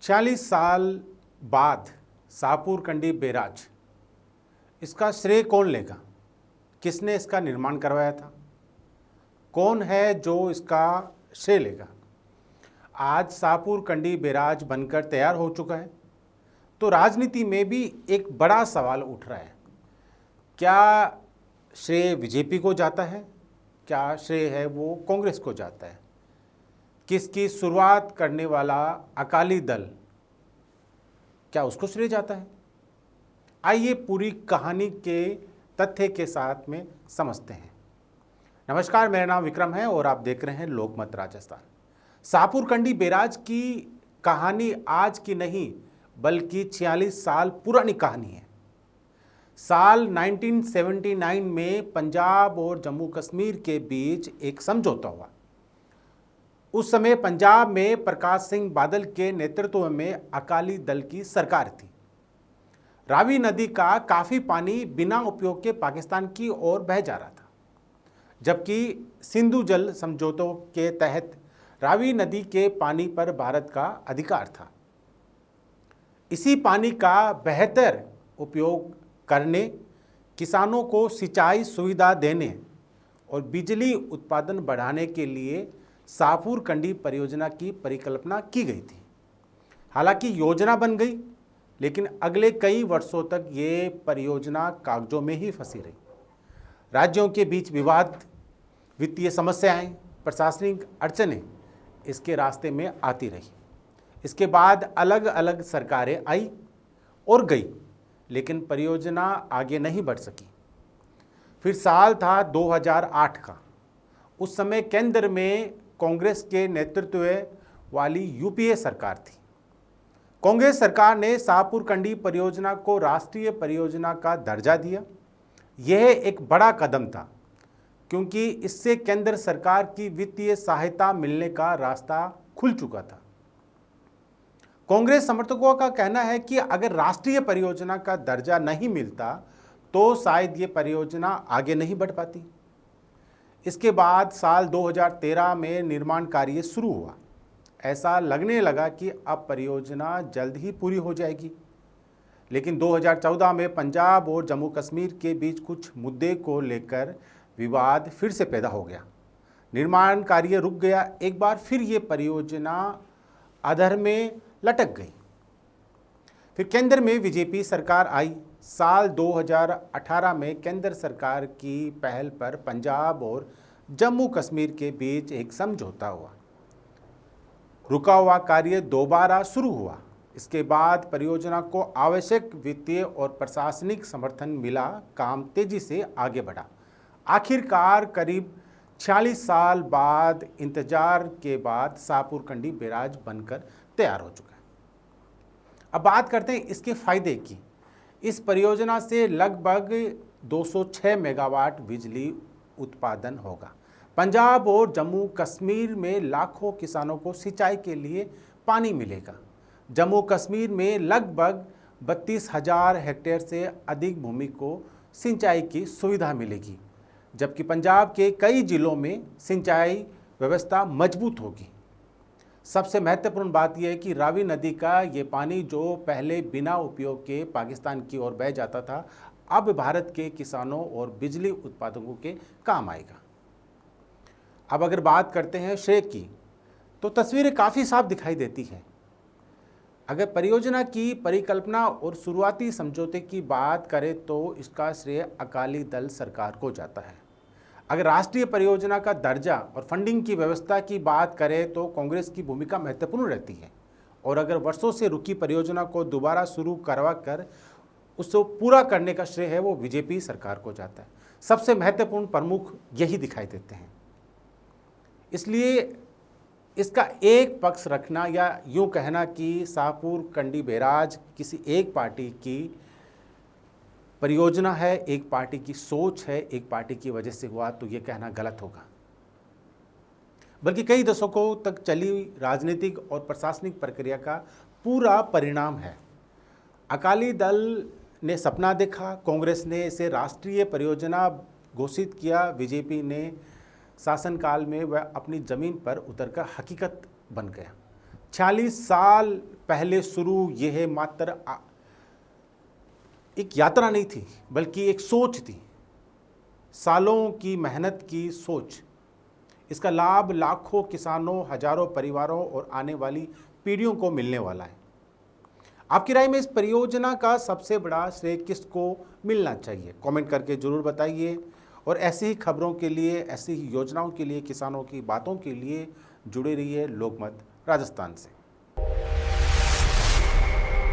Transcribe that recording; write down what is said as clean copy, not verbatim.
46 साल बाद शाहपुर कंडी बैराज, इसका श्रेय कौन लेगा? किसने इसका निर्माण करवाया था? कौन है जो इसका श्रेय लेगा? आज शाहपुर कंडी बैराज बनकर तैयार हो चुका है, तो राजनीति में भी एक बड़ा सवाल उठ रहा है। क्या श्रेय बीजेपी को जाता है? क्या श्रेय है वो कांग्रेस को जाता है? किसकी शुरुआत करने वाला अकाली दल, क्या उसको श्रेय जाता है? आइए पूरी कहानी के तथ्य के साथ में समझते हैं। नमस्कार, मेरा नाम विक्रम है और आप देख रहे हैं लोकमत राजस्थान। शाहपुर कंडी बैराज की कहानी आज की नहीं बल्कि 46 साल पुरानी कहानी है। साल 1979 में पंजाब और जम्मू कश्मीर के बीच एक समझौता हुआ। उस समय पंजाब में प्रकाश सिंह बादल के नेतृत्व में अकाली दल की सरकार थी। रावी नदी का काफ़ी पानी बिना उपयोग के पाकिस्तान की ओर बह जा रहा था, जबकि सिंधु जल समझौतों के तहत रावी नदी के पानी पर भारत का अधिकार था। इसी पानी का बेहतर उपयोग करने, किसानों को सिंचाई सुविधा देने और बिजली उत्पादन बढ़ाने के लिए शाहपुर कंडी परियोजना की परिकल्पना की गई थी। हालांकि योजना बन गई, लेकिन अगले कई वर्षों तक ये परियोजना कागजों में ही फंसी रही। राज्यों के बीच विवाद, वित्तीय समस्याएं, प्रशासनिक अड़चनें इसके रास्ते में आती रही। इसके बाद अलग अलग सरकारें आई और गई, लेकिन परियोजना आगे नहीं बढ़ सकी। फिर साल था 2008 का। उस समय केंद्र में कांग्रेस के नेतृत्व वाली यूपीए सरकार थी। कांग्रेस सरकार ने शाहपुर कंडी परियोजना को राष्ट्रीय परियोजना का दर्जा दिया। यह एक बड़ा कदम था, क्योंकि इससे केंद्र सरकार की वित्तीय सहायता मिलने का रास्ता खुल चुका था। कांग्रेस समर्थकों का कहना है कि अगर राष्ट्रीय परियोजना का दर्जा नहीं मिलता तो शायद ये परियोजना आगे नहीं बढ़ पाती। इसके बाद साल 2013 में निर्माण कार्य शुरू हुआ। ऐसा लगने लगा कि अब परियोजना जल्द ही पूरी हो जाएगी, लेकिन 2014 में पंजाब और जम्मू कश्मीर के बीच कुछ मुद्दे को लेकर विवाद फिर से पैदा हो गया। निर्माण कार्य रुक गया। एक बार फिर ये परियोजना अधर में लटक गई। फिर केंद्र में बीजेपी सरकार आई। साल 2018 में केंद्र सरकार की पहल पर पंजाब और जम्मू कश्मीर के बीच एक समझौता हुआ। रुका हुआ कार्य दोबारा शुरू हुआ। इसके बाद परियोजना को आवश्यक वित्तीय और प्रशासनिक समर्थन मिला। काम तेजी से आगे बढ़ा। आखिरकार करीब 46 साल बाद इंतजार के बाद शाहपुर कंडी बैराज बनकर तैयार हो चुका है। अब बात करते हैं इसके फायदे की। इस परियोजना से लगभग 206 मेगावाट बिजली उत्पादन होगा। पंजाब और जम्मू कश्मीर में लाखों किसानों को सिंचाई के लिए पानी मिलेगा। जम्मू कश्मीर में लगभग 32,000 हेक्टेयर से अधिक भूमि को सिंचाई की सुविधा मिलेगी, जबकि पंजाब के कई जिलों में सिंचाई व्यवस्था मजबूत होगी। सबसे महत्वपूर्ण बात यह है कि रावी नदी का ये पानी जो पहले बिना उपयोग के पाकिस्तान की ओर बह जाता था, अब भारत के किसानों और बिजली उत्पादकों के काम आएगा। अब अगर बात करते हैं श्रेय की, तो तस्वीरें काफ़ी साफ दिखाई देती हैं। अगर परियोजना की परिकल्पना और शुरुआती समझौते की बात करें तो इसका श्रेय अकाली दल सरकार को जाता है। अगर राष्ट्रीय परियोजना का दर्जा और फंडिंग की व्यवस्था की बात करें तो कांग्रेस की भूमिका महत्वपूर्ण रहती है। और अगर वर्षों से रुकी परियोजना को दोबारा शुरू करवा कर उसको पूरा करने का श्रेय है वो बीजेपी सरकार को जाता है। सबसे महत्वपूर्ण प्रमुख यही दिखाई देते हैं। इसलिए इसका एक पक्ष रखना या यूँ कहना कि शाहपुर कंडी बैराज किसी एक पार्टी की परियोजना है, एक पार्टी की सोच है, एक पार्टी की वजह से हुआ, तो ये कहना गलत होगा। बल्कि कई दशकों तक चली राजनीतिक और प्रशासनिक प्रक्रिया का पूरा परिणाम है। अकाली दल ने सपना देखा, कांग्रेस ने इसे राष्ट्रीय परियोजना घोषित किया, बीजेपी ने शासनकाल में वह अपनी ज़मीन पर उतरकर हकीकत बन गया। 46 साल पहले शुरू यह मात्र एक यात्रा नहीं थी, बल्कि एक सोच थी, सालों की मेहनत की सोच। इसका लाभ लाखों किसानों, हजारों परिवारों और आने वाली पीढ़ियों को मिलने वाला है। आपकी राय में इस परियोजना का सबसे बड़ा श्रेय किसको मिलना चाहिए? कमेंट करके जरूर बताइए। और ऐसी ही खबरों के लिए, ऐसी ही योजनाओं के लिए, किसानों की बातों के लिए जुड़े रहिए लोकमत राजस्थान से।